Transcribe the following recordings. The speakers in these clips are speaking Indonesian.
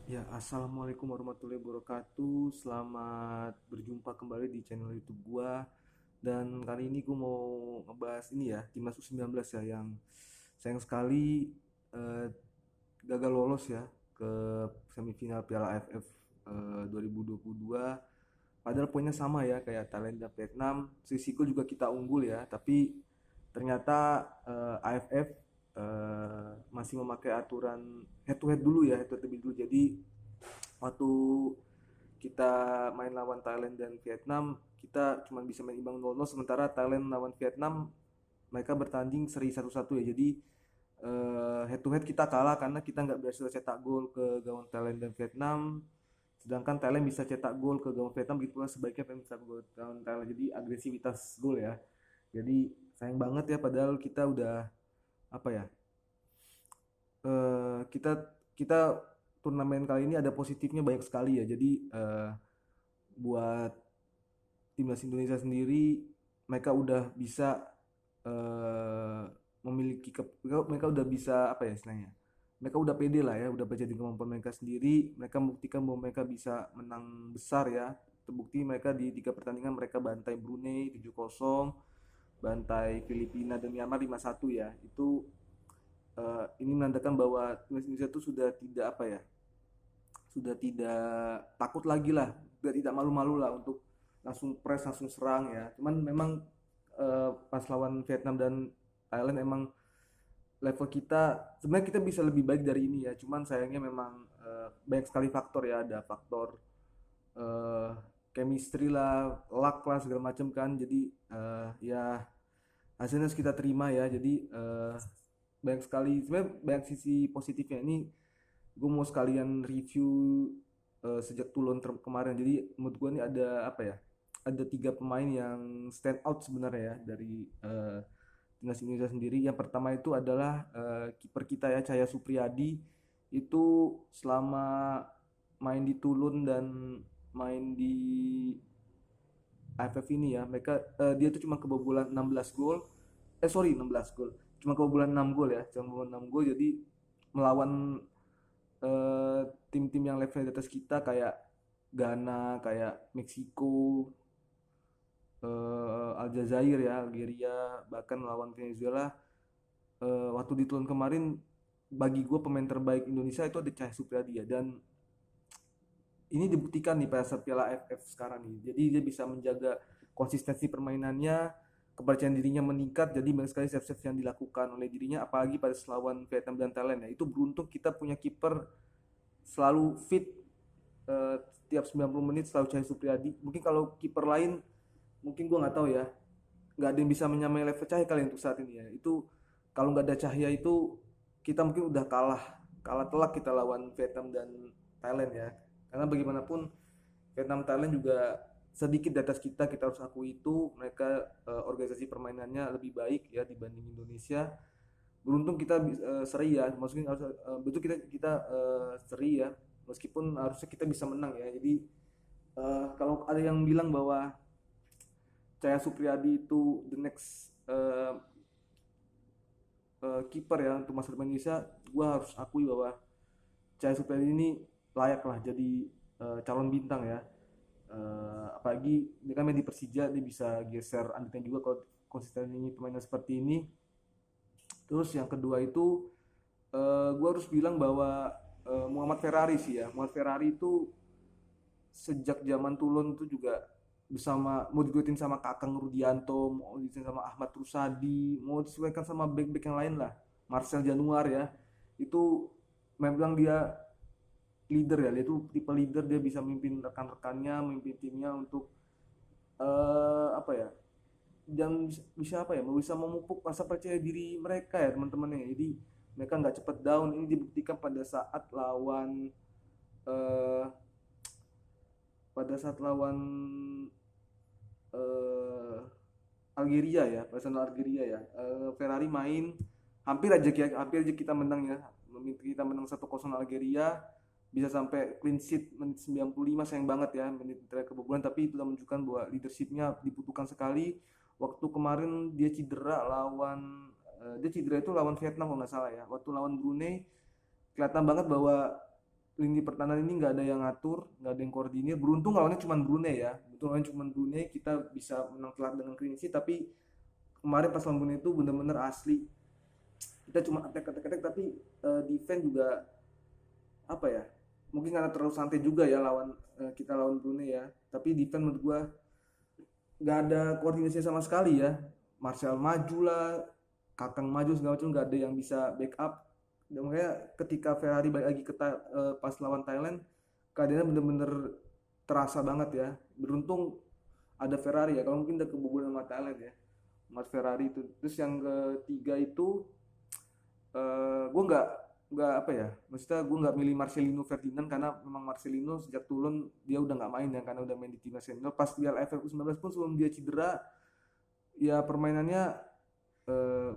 Ya, assalamualaikum warahmatullahi wabarakatuh. Selamat berjumpa kembali di channel YouTube gua. Dan kali ini gua mau ngebahas ini ya, timnas U19 ya, yang sayang sekali eh, gagal lolos ya ke semifinal Piala AFF 2022. Padahal poinnya sama ya kayak Thailand dan Vietnam. Sisi gol juga kita unggul ya, tapi ternyata AFF masih memakai aturan head to head dulu ya, head to head lebih dulu. Jadi waktu kita main lawan Thailand dan Vietnam, kita cuma bisa main imbang 0-0, sementara Thailand lawan Vietnam mereka bertanding seri 1-1 ya. Jadi head to head kita kalah karena kita nggak berhasil cetak gol ke gawang Thailand dan Vietnam. Sedangkan Thailand bisa cetak gol ke gawang Vietnam, gitu pula sebaiknya pengen cetak gol ke gawang Thailand. Jadi agresivitas gol ya. Jadi sayang banget ya, padahal kita udah apa ya, kita kita turnamen kali ini ada positifnya banyak sekali ya. Jadi buat timnas Indonesia sendiri, mereka udah bisa eh, memiliki mereka udah bisa apa ya istilahnya, mereka udah pede lah ya, udah percaya dengan kemampuan mereka sendiri. Mereka membuktikan bahwa mereka bisa menang besar ya. Terbukti mereka di 3 pertandingan mereka bantai Brunei 7-0, bantai Filipina dan Myanmar 5-1 ya. Itu ini menandakan bahwa timnas Indonesia itu sudah tidak apa ya, sudah tidak takut lagi lah, sudah tidak malu-malu lah untuk langsung press, langsung serang ya. Cuman memang pas lawan Vietnam dan Thailand emang level kita sebenarnya kita bisa lebih baik dari ini ya. Cuman sayangnya memang banyak sekali faktor ya, ada faktor eh, chemistry lah, luck lah segala macam kan. Jadi ya hasilnya harus kita terima ya. Jadi banyak sekali sebenarnya, banyak sisi positifnya. Ini gue mau sekalian review sejak Toulon kemarin. Jadi menurut gue ini ada apa ya? Ada 3 pemain yang stand out sebenarnya ya dari timnas Indonesia sendiri. Yang pertama itu adalah kiper kita ya, Cahaya Supriyadi. Itu selama main di Toulon dan main di AFF ini ya, mereka dia tuh cuma kebobolan 16 gol. Sorry, 16 gol. Cuma kebobolan 6 gol ya, cuma kebobolan 6 gol. Jadi melawan eh, tim-tim yang level di atas kita kayak Ghana, kayak Meksiko, Aljazair ya, Algeria, bahkan lawan Venezuela. Waktu di tahun kemarin, bagi gue pemain terbaik Indonesia itu ada Cahaya Supriyadi ya, dan ini dibuktikan nih pada saat Piala AFF sekarang nih. Jadi dia bisa menjaga konsistensi permainannya, kepercayaan dirinya meningkat. Jadi banyak sekali save-save yang dilakukan oleh dirinya, apalagi pada lawan Vietnam dan Thailand ya. Itu beruntung kita punya kiper selalu fit, tiap 90 menit selalu Cahaya Supriyadi. Mungkin kalau kiper lain, mungkin gue nggak tahu ya, nggak ada yang bisa menyamai level Cahaya kali untuk saat ini ya. Itu kalau nggak ada Cahaya itu kita mungkin udah kalah, kalah telak kita lawan Vietnam dan Thailand ya. Karena bagaimanapun Vietnam Thailand juga sedikit di atas kita, kita harus akui itu. Mereka organisasi permainannya lebih baik ya dibanding Indonesia. Beruntung kita seri ya, maksudnya harus betul kita seri ya, meskipun harusnya kita bisa menang ya. Jadi kalau ada yang bilang bahwa Cahaya Supriyadi itu the next kiper ya untuk masa depan Indonesia, gue harus akui bahwa Cahaya Supriyadi ini layak lah jadi calon bintang ya. Apalagi dia kan main di Persija, dia bisa geser Andika juga kalau konsisten ini pemainnya seperti ini. Terus yang kedua itu gue harus bilang bahwa Muhammad Ferrari sih ya. Muhammad Ferrari itu sejak zaman Toulon itu juga bersama, mau diduetin sama Kakang Rudianto, mau diduetin sama Ahmad Rusadi, mau disesuaikan sama back-back yang lain lah, Marcel Januar ya. Itu memang dia leader ya, dia itu tipe leader, dia bisa memimpin rekan-rekannya, memimpin timnya untuk apa ya, dan bisa apa ya, bisa memupuk rasa percaya diri mereka ya teman-temannya. Jadi mereka nggak cepet down. Ini dibuktikan eh, pada saat lawan eh, Algeria ya, pada saat Algeria ya, Ferrari main hampir aja kita menang ya. Kita menang 1-0 Algeria, bisa sampai clean sheet menit 95. Sayang banget ya menit terakhir kebobolan, tapi itu sudah menunjukkan bahwa leadershipnya dibutuhkan sekali. Waktu kemarin dia cedera lawan dia cedera itu lawan Vietnam kalau nggak salah ya. Waktu lawan Brunei kelihatan banget bahwa lini pertahanan ini nggak ada yang ngatur, nggak ada yang koordinir. Beruntung lawannya cuma Brunei ya. Beruntung lawannya cuma Brunei, kita bisa menang telak dengan clean sheet. Tapi kemarin pas lawan Brunei itu bener-bener asli. Kita cuma attack tapi defense juga apa ya? Mungkin karena terlalu santai juga ya lawan kita lawan Brunei ya. Tapi defense menurut gua nggak ada koordinasi sama sekali ya. Martial maju lah, Kakang maju segala macam nggak ada yang bisa backup. Dan makanya ketika Ferrari balik lagi ke pas lawan Thailand, keadaannya bener-bener terasa banget ya. Beruntung ada Ferrari ya, kalau mungkin udah kebobolan sama Thailand ya, Mas Ferrari itu. Terus yang ketiga itu gue nggak apa ya, maksudnya gue nggak milih Marcelino Ferdinand karena memang Marcelino sejak turun dia udah nggak main ya, karena udah main di timnas senior. Pas Piala AFF U19 pun sebelum dia cedera, ya permainannya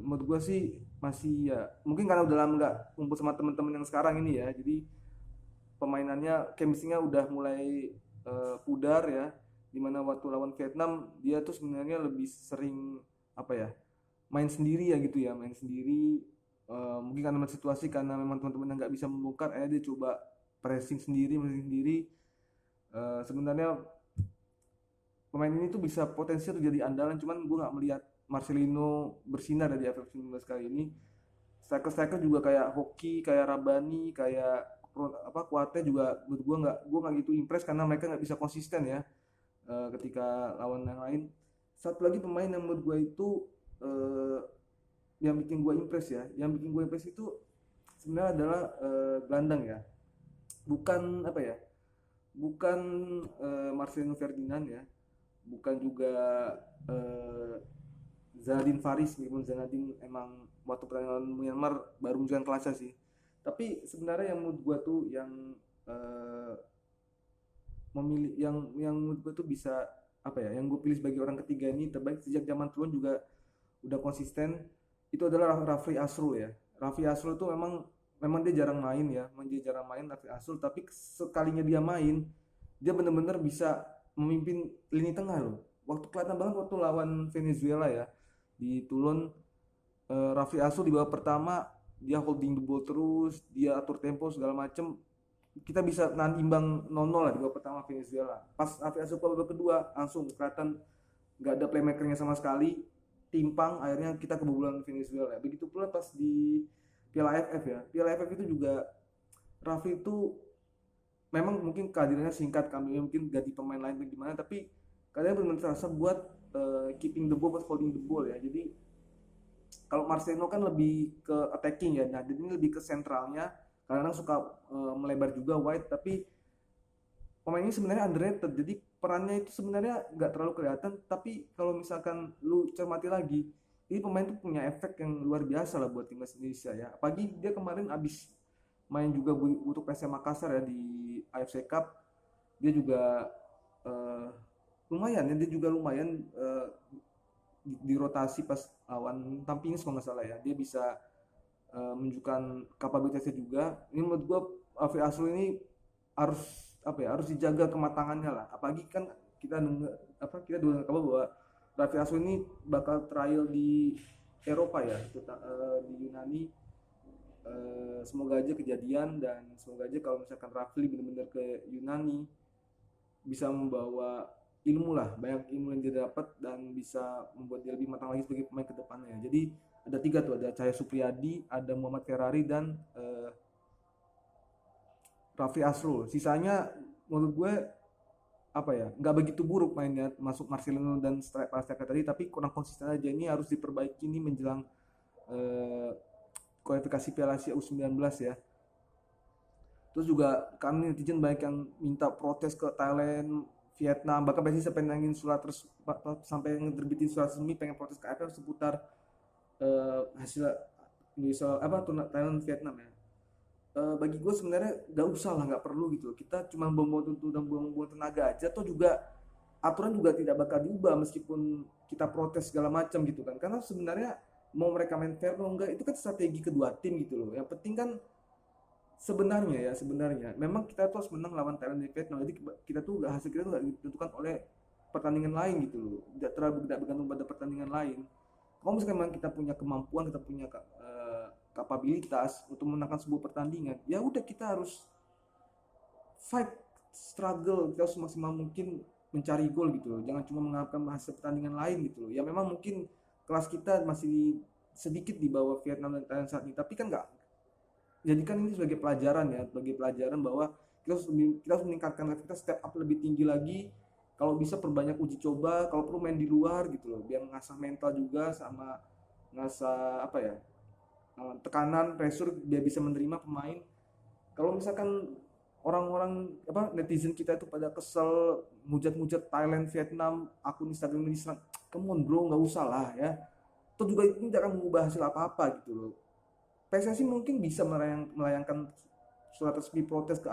menurut gue sih masih ya, mungkin karena udah lama nggak kumpul sama teman-teman yang sekarang ini ya, jadi pemainannya chemistry-nya udah mulai pudar ya, dimana waktu lawan Vietnam dia tuh sebenarnya lebih sering apa ya, main sendiri ya gitu ya, main sendiri. Mungkin karena situasi, karena memang teman-teman yang nggak bisa membongkar, dia coba pressing sendiri. Sebenarnya pemain ini tuh bisa potensial jadi andalan, cuman gue nggak melihat Marcelino bersinar dari AFF 19 kali ini. Striker-striker juga kayak Hoki, kayak Rabani, kayak apa Kuate juga menurut gue nggak gitu impress karena mereka nggak bisa konsisten ya ketika lawan yang lain. Satu lagi pemain yang menurut gue itu uh, yang bikin gue impress ya, yang bikin gue impress itu sebenarnya adalah gelandang ya, bukan apa ya, bukan Marcelino Ferdinand ya, bukan juga uh, Zanadin Faris, meskipun Zanadin emang waktu pertandingan Myanmar baru menunjukkan kelasnya sih. Tapi sebenarnya yang menurut gua tuh yang uh, memilih yang menurut gua tuh bisa apa ya, yang gue pilih sebagai orang ketiga ini terbaik sejak zaman turun juga udah konsisten, itu adalah Rafli Asrul ya. Rafli Asrul itu memang memang dia jarang main ya, memang dia jarang main Rafli Asrul, tapi sekalinya dia main dia benar-benar bisa memimpin lini tengah loh. Waktu kelihatan banget waktu lawan Venezuela ya, di Toulon, Rafli Asrul di babak pertama dia holding the ball terus, dia atur tempo segala macem, kita bisa nahan imbang 0-0 lah di babak pertama Venezuela. Pas Rafli Asrul babak kedua langsung kelihatan nggak ada playmakernya sama sekali, timpang, akhirnya kita kebobolan Venezuela. Begitu pula pas di Piala AFF ya, Piala AFF itu juga Rafli itu memang mungkin kehadirannya singkat, kami mungkin ganti pemain lain atau gimana, tapi kadang benar-benar terasa buat keeping the ball, buat holding the ball ya. Jadi kalau Marcelo kan lebih ke attacking ya, nah ini lebih ke sentralnya, kadang suka melebar juga wide, tapi pemain ini sebenarnya underrated, jadi perannya itu sebenarnya nggak terlalu kelihatan, tapi kalau misalkan lu cermati lagi, ini pemain tuh punya efek yang luar biasa lah buat timnas Indonesia ya. Apalagi dia kemarin abis main juga untuk PSM Makassar ya di AFC Cup, dia juga uh, lumayan ya, dia juga lumayan di rotasi pas lawan Tampines kalau nggak salah ya, dia bisa menunjukkan kapabilitasnya juga. Ini menurut gua Alfi Asrul ini harus apa ya, harus dijaga kematangannya lah, apalagi kan kita dengar apa, kita dengar kabar bahwa Raffi Asrul ini bakal trial di Eropa ya, di Yunani. Semoga aja kejadian, dan semoga aja kalau misalkan Rafli benar-benar ke Yunani bisa membawa ilmu lah, banyak ilmu yang dia dapat dan bisa membuat dia lebih matang lagi sebagai pemain kedepannya. Jadi ada tiga tuh, ada Cahaya Supriyadi, ada Muhammad Ferrari, dan Raffi Asrul. Sisanya menurut gue apa ya, nggak begitu buruk mainnya, masuk Marcelino dan striker tadi, tapi kurang konsisten aja. Ini harus diperbaiki nih menjelang eh, kualifikasi Piala Asia U19 ya. Terus juga kami netizen banyak yang minta protes ke Thailand, Vietnam, bahkan PSSI sampai nangin surat, terus sampai ngeterbitin surat resmi pengen protes ke AFF seputar hasil Indonesia apa Thailand Vietnam ya. Bagi gue sebenarnya nggak usah lah, nggak perlu gitu. Kita cuma buang-buang tentu dan buang-buang tenaga aja, atau juga aturan juga tidak bakal diubah meskipun kita protes segala macam gitu kan. Karena sebenarnya mau mereka main fair atau enggak itu kan strategi kedua tim gitu loh. Yang penting kan sebenarnya memang kita tuh harus menang lawan Thailand di Vietnam. Jadi kita tuh hasil kita tuh nggak ditentukan oleh pertandingan lain gitu loh, tidak bergantung pada pertandingan lain. Kalau misalkan memang kita punya kemampuan, kita punya kapabilitas untuk menangkan sebuah pertandingan, ya udah kita harus fight, struggle, kita harus semaksimal mungkin mencari gol gitu loh, jangan cuma mengharapkan hasil pertandingan lain gitu loh. Ya memang mungkin kelas kita masih sedikit di bawah Vietnam dan Thailand saat ini, tapi kan nggak, jadikan ini sebagai pelajaran ya, sebagai pelajaran bahwa kita harus meningkatkan level kita, step up lebih tinggi lagi. Kalau bisa perbanyak uji coba, kalau perlu main di luar gitu loh, biar ngasah mental juga, sama ngasah apa ya, tekanan, pressure, biar bisa menerima pemain. Kalau misalkan orang-orang apa netizen kita itu pada kesel mujat-mujat Thailand, Vietnam, akun Instagram ini serang, come on bro, nggak usah lah ya. Itu juga ini tidak akan mengubah hasil apa-apa gitu loh. PSSI mungkin bisa melayangkan surat resmi protes ke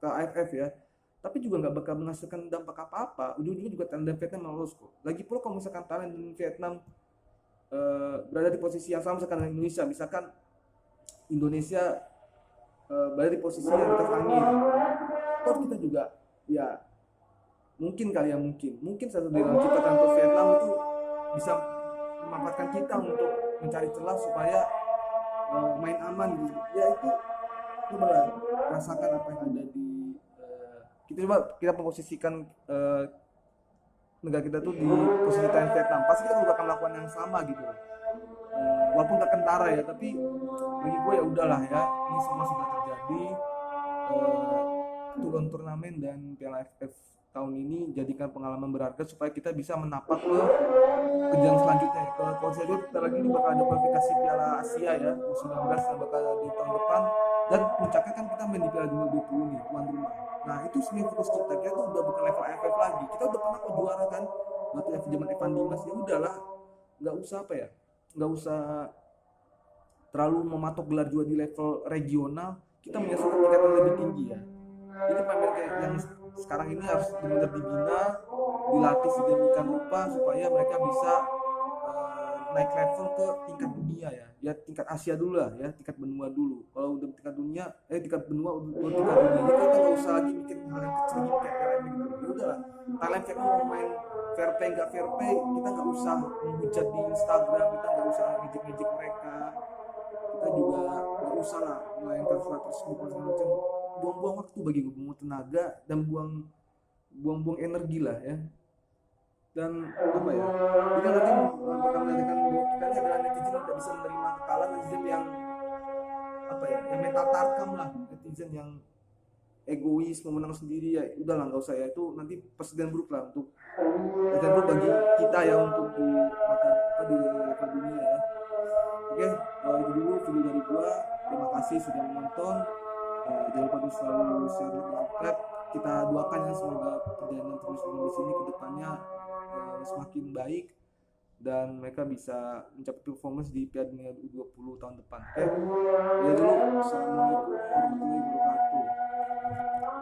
AFF ya, tapi juga nggak bakal menghasilkan dampak apa-apa. Ujung-ujungnya juga Thailand dan Vietnam lolos kok. Lagi pula kalau misalkan Thailand dan Vietnam berada di posisi yang sama misalkan dengan Indonesia, misalkan Indonesia berada di posisi yang tertangir, toh kita juga ya mungkin kali ya, mungkin satu dari menciptakan untuk Vietnam itu bisa memanfaatkan kita untuk mencari celah supaya main aman gitu ya. Itu coba rasakan apa yang ada di kita, coba kita memposisikan negara kita tuh di posisi Thailand, Vietnam, pasti kita juga akan melakukan yang sama gitu. Walaupun gak kentara ya, tapi bagi gue ya udahlah ya, ini semua sudah terjadi. Turun turnamen dan Piala AFF tahun ini jadikan pengalaman berharga supaya kita bisa menapak ke jenjang selanjutnya. Kalau saya lihat kita lagi ini bakal ada kualifikasi Piala Asia ya U19 yang bakal di tahun depan, dan puncaknya kan kita main di Piala Dunia 20 nih, tuan rumah. Nah itu sebenarnya fokus kita tuh udah bukan level AFF lagi, kita udah pernah kok juara kan waktu zaman Evan Dimas. Ya udahlah, nggak usah apa ya, nggak usah terlalu mematok gelar juara di level regional, kita menyasar tingkatan lebih tinggi ya. Ini pemain kayak yang sekarang ini harus benar-benar dibina, dilatih sedemikian rupa supaya mereka bisa naik level ke tingkat dunia ya. Ya tingkat Asia dulu lah ya, tingkat benua dulu. Kalau udah tingkat dunia, tingkat benua udah tingkat dunia, jadi kita nggak usah lagi mikir hal yang kecil gitu kayak Thailand gitu. Ya udah, Thailand kita mau main fair play nggak fair play, kita nggak usah menghujat di Instagram, kita nggak usah ngejek-ngejek mereka, kita juga nggak usah lah melayangkan surat tersebut macam-macam. Buang-buang waktu bagi gue, buang tenaga dan buang-buang energi lah ya. Dan apa ya, kita nanti bakal menandakan bahwa kita ini adalah netizen yang tidak bisa menerima kekalahan, netizen yang apa ya, yang mental tarkam lah, netizen yang egois, mau menang sendiri. Ya udahlah, nggak usah ya, itu nanti presiden buruk lah untuk presiden buruk bagi kita ya, untuk di mata apa di level dunia ya. Oke, itu dulu video dari gua. Terima kasih sudah menonton. Jangan lupa untuk selalu share dan subscribe. Kita doakan ya semoga perjalanan terus di sini ke depannya semakin baik dan mereka bisa mencapai performance di Piala Dunia U20 tahun depan. Oke, ya dulu. Assalamualaikum